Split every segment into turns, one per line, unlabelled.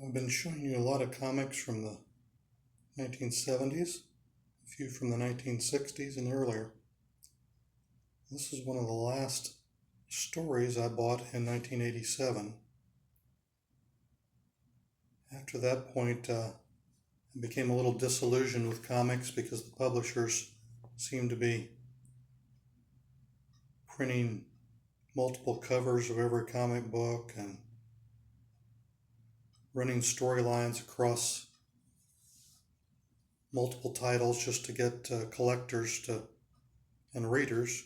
I've been showing you a lot of comics from the 1970s, a few from the 1960s and earlier. This is one of the last stories I bought in 1987. After that point, I became a little disillusioned with comics because the publishers seemed to be printing multiple covers of every comic book and running storylines across multiple titles just to get collectors and readers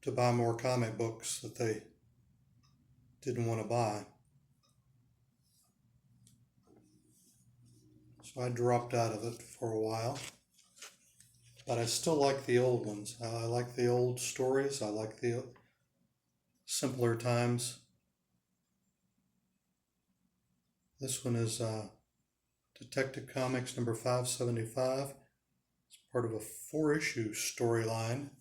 to buy more comic books that they didn't want to buy. So I dropped out of it for a while, but I still like the old ones. I like the old stories. I like the simpler times. This one is Detective Comics number 575. It's part of a 4-issue storyline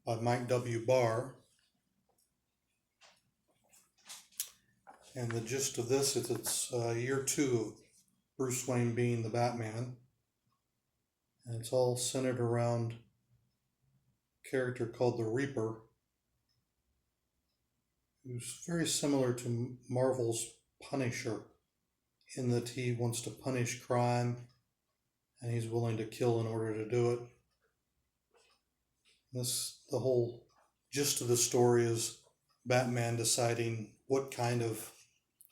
by Mike W. Barr. And the gist of this is it's year 2 of Bruce Wayne being the Batman. And it's all centered around a character called the Reaper, who's very similar to Marvel's Punisher in that he wants to punish crime and he's willing to kill in order to do it. The whole gist of the story is Batman deciding what kind of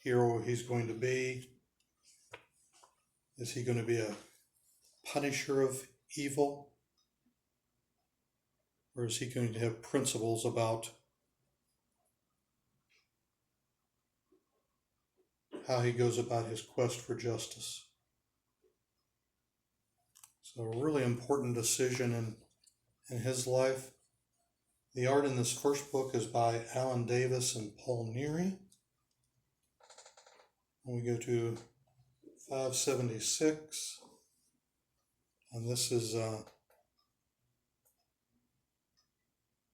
hero he's going to be. Is he going to be a punisher of evil? Or is he going to have principles about how he goes about his quest for justice? So a really important decision in his life. The art in this first book is by Alan Davis and Paul Neary. And we go to 576, and this is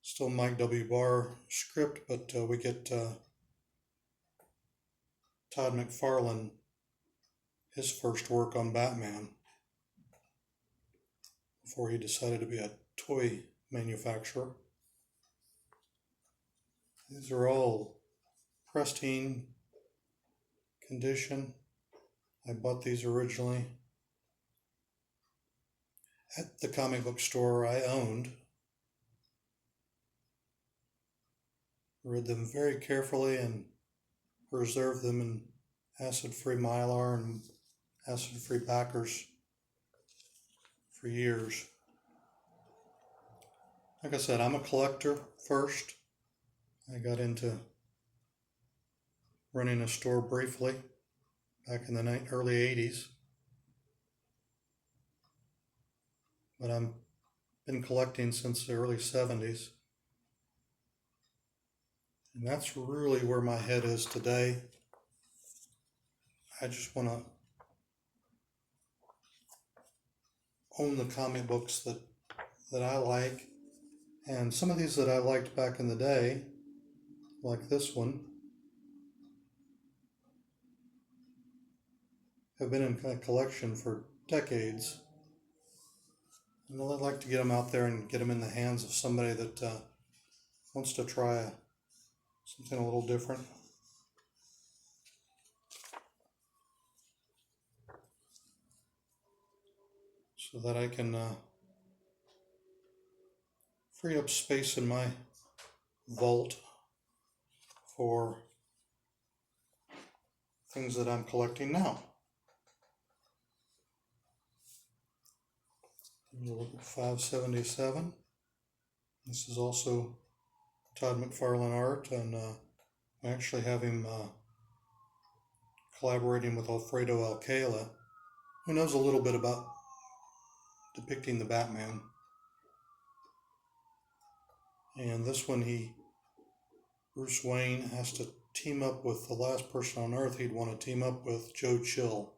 still Mike W. Barr script, but we get Todd McFarlane, his first work on Batman, before he decided to be a toy manufacturer. These are all pristine condition. I bought these originally at the comic book store I owned. Read them very carefully and preserved them in acid-free Mylar and acid-free backers for years. Like I said, I'm a collector first. I got into running a store briefly back in the early 80s. But I've been collecting since the early 70s. And that's really where my head is today. I just want to own the comic books that I like. And some of these that I liked back in the day, like this one, have been in my collection for decades. And I'd like to get them out there and get them in the hands of somebody that wants to try something a little different. So that I can free up space in my vault for things that I'm collecting now. Look at 577. This is also Todd McFarlane art, and I actually have him collaborating with Alfredo Alcala, who knows a little bit about depicting the Batman. And this one, Bruce Wayne has to team up with the last person on Earth he'd want to team up with, Joe Chill.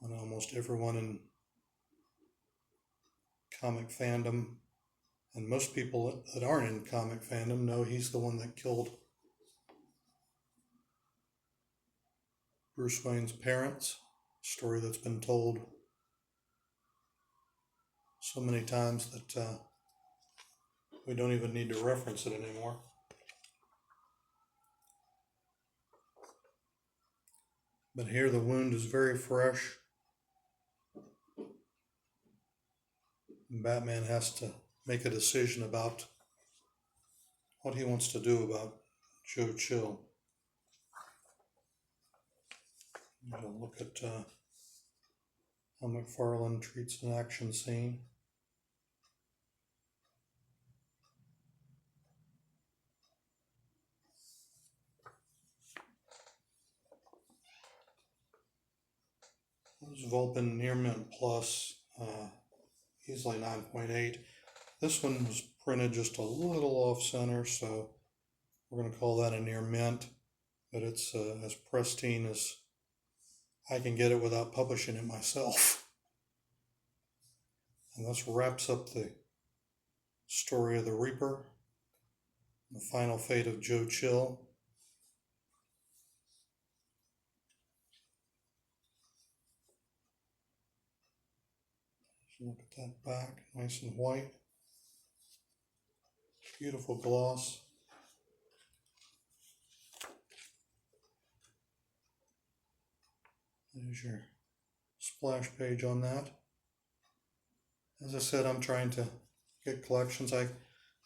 And almost everyone in comic fandom, and most people that aren't in comic fandom, know he's the one that killed Bruce Wayne's parents, a story that's been told so many times that we don't even need to reference it anymore. But here the wound is very fresh. And Batman has to make a decision about what he wants to do about Joe Chill. We'll look at how McFarlane treats an action scene. This is Vulpin Near Mint Plus, easily 9.8. This one was printed just a little off center, so we're going to call that a near mint, but it's as pristine as I can get it without publishing it myself. And this wraps up the story of the Reaper, the final fate of Joe Chill. Look at that back, nice and white. Beautiful gloss. There's your splash page on that. As I said, I'm trying to get collections. I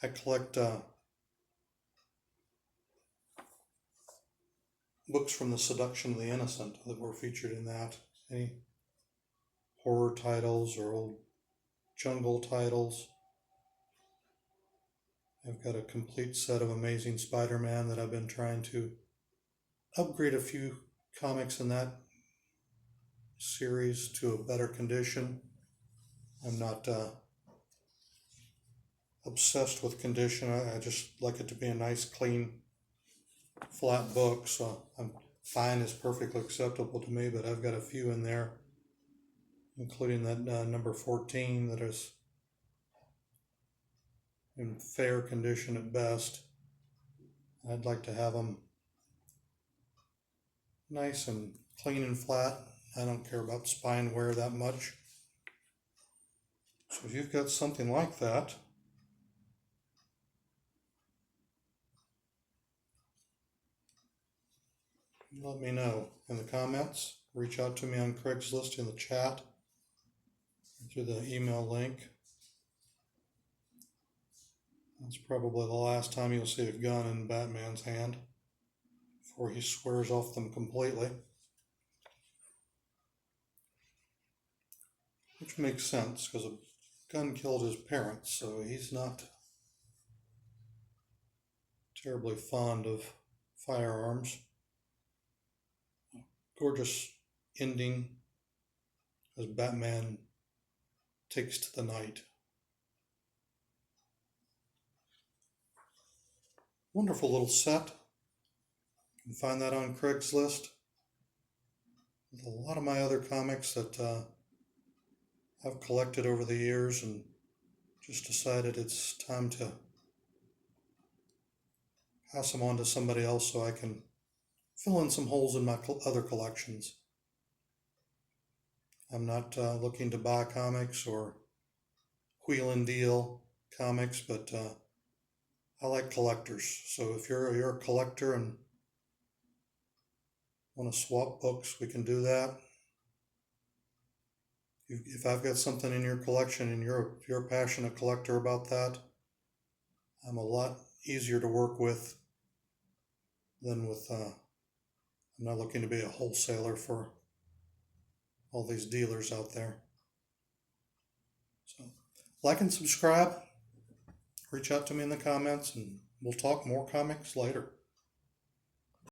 collect books from the Seduction of the Innocent that were featured in that. Any horror titles or old jungle titles. I've got a complete set of Amazing Spider-Man that I've been trying to upgrade a few comics in that series to a better condition. I'm not obsessed with condition. I just like it to be a nice, clean, flat book. So fine is perfectly acceptable to me, but I've got a few in there, including that number 14 that is in fair condition at best. I'd like to have them nice and clean and flat. I don't care about spine wear that much. So if you've got something like that, let me know in the comments. Reach out to me on Craigslist in the chat, through the email link. That's probably the last time you'll see a gun in Batman's hand before he swears off them completely. Which makes sense, because a gun killed his parents, so he's not terribly fond of firearms. Gorgeous ending as Batman takes to the night. Wonderful little set. You can find that on Craigslist. With a lot of my other comics that I've collected over the years, and just decided it's time to pass them on to somebody else so I can fill in some holes in my other collections. I'm not looking to buy comics or wheel and deal comics, but I like collectors. So if you're a collector and want to swap books, we can do that. If I've got something in your collection and you're a passionate collector about that, I'm a lot easier to work with than with, I'm not looking to be a wholesaler for all these dealers out there. So like and subscribe, reach out to me in the comments, and we'll talk more comics later.